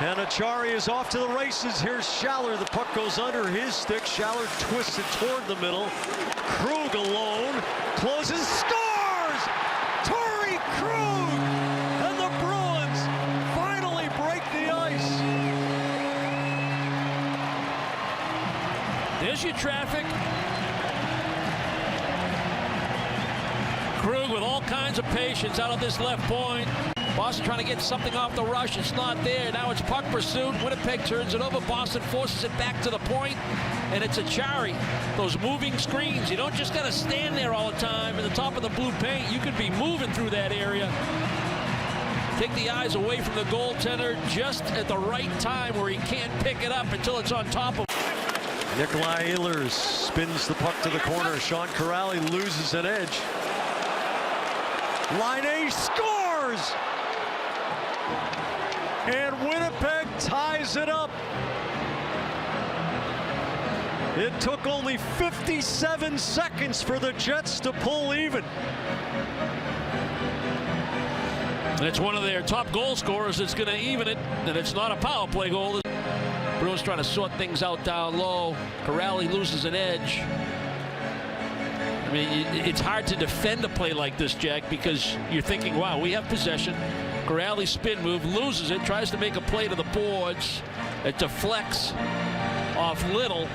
And Achari is off to the races. Here's Schaller. The puck goes under his stick. Schaller twists it toward the middle. Krug alone. Closes. Scores! Torey Krug! And the Bruins finally break the ice. There's your traffic. Krug with all kinds of patience out of this left point. Boston trying to get something off the rush. It's not there. Now it's puck pursuit. Winnipeg turns it over. Boston forces it back to the point. And it's Achari. Those moving screens. You don't just got to stand there all the time at the top of the blue paint. You could be moving through that area. Take the eyes away from the goaltender just at the right time where he can't pick it up until it's on top of him. Nikolai Ehlers spins the puck to the corner. Sean Kuraly loses an edge. Laine scores! And Winnipeg ties it up. It took only 57 seconds for the Jets to pull even. And it's one of their top goal scorers that's going to even it, and it's not a power play goal. Bruins trying to sort things out down low. Kuraly loses an edge. I mean, it's hard to defend a play like this, Jack, because you're thinking, wow, we have possession. Kuraly spin move, loses it, tries to make a play to the boards. It deflects off Little.